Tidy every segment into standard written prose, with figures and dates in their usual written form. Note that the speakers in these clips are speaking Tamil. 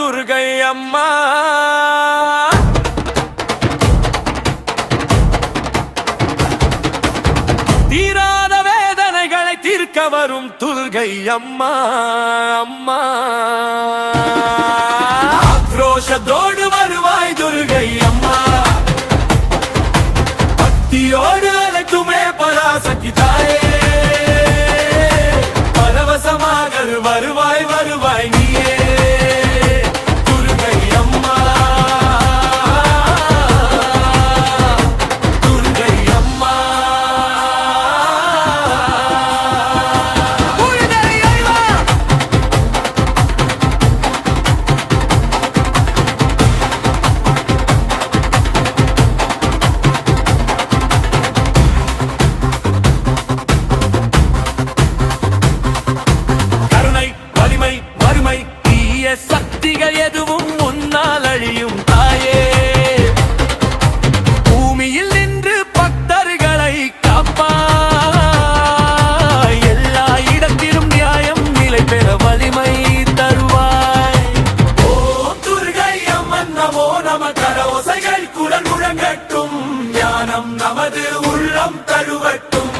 துர்கை அம்மா. தீராத வேதனைகளை தீர்க்க வரும் துர்கை அம்மா. அம்மா ஆக்ரோஷத்தோடு வருவாய் துர்கை அம்மா. பக்தியோடு அழைக்குமே பராசக்தி தாயே. பரவசமாக வருவாய் வருவாய் நீயே துர்கை அம்மா. துர்கை அம்மா சக்திகள் எதுவும் முன்னால் அழியும் தாயே. பூமியில் நின்று பக்தர்களை காப்பாய். எல்லா இடத்திலும் நியாயம் நிலை பெற வலிமை தருவாய். ஓம் துர்கை அம்மன் நமோ நம. கரஓசைகள் குரல் முழங்கட்டும். ஞானம் நமது உள்ளம் தழுவட்டும்.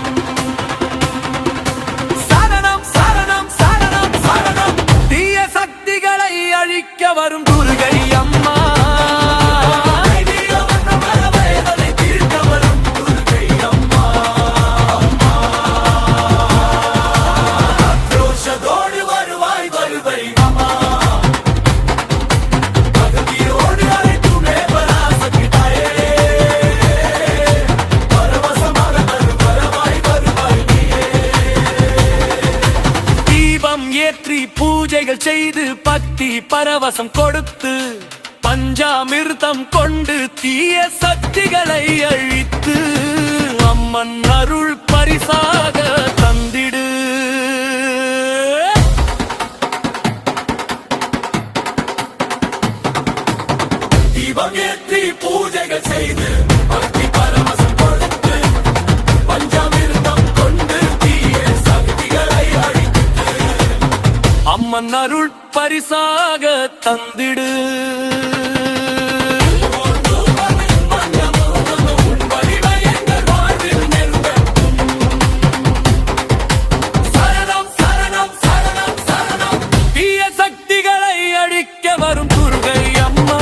அழிக்க வரும் துர்கை அம்மா. தீர்க்க வரும் துர்கை அம்மா. ஆக்ரோஷத்தோடு வருவாய் வருவை அம்மா. பகதியோடு அழைக்குமே பராசக்தி தாயே. பரவசமாக வருவாய் வருவாய் நீயே. தீபம் ஏற்றி பூஜைகள் செய்து பக்தி பரவசம் கொடுத்து பஞ்சாமிர்தம் கொண்டு தீய சக்திகளை அழித்து அம்மன் அருள் பரிசாக தந்திடு. தீபம் ஏற்றி பூஜைகள் செய்து பக்தி பரவசம் கொடுத்து பஞ்சாமிர்தம் கொண்டு தீய சக்திகளை அழித்து அம்மன் அருள் பரிசாக தந்திடு. தீய சக்திகளை அழிக்க வரும் துர்கை அம்மா.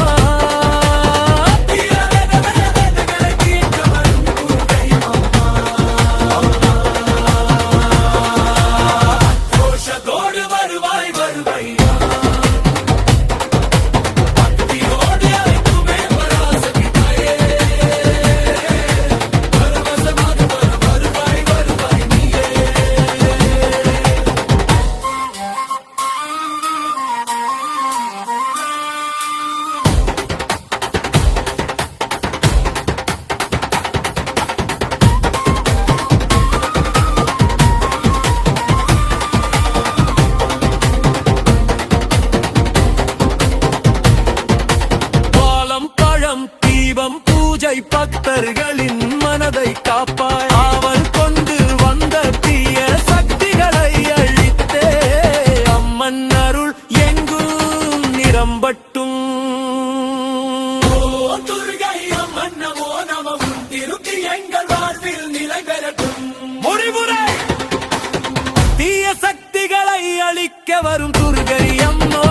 தீபம் பூஜை பக்தர்களின் மனதை காப்பாய். அவள் கொண்டு வந்த தீய சக்திகளை அழித்தே அம்மன் அருள் எங்கும் நிரம்பட்டும். துர்கை அம்மன் நமோ நம. திருப்தி எங்கள் வாழ்வில் நிலை பெறட்டும். முடிவுரை தீய சக்திகளை அழிக்க வரும் துர்கை அம்மா.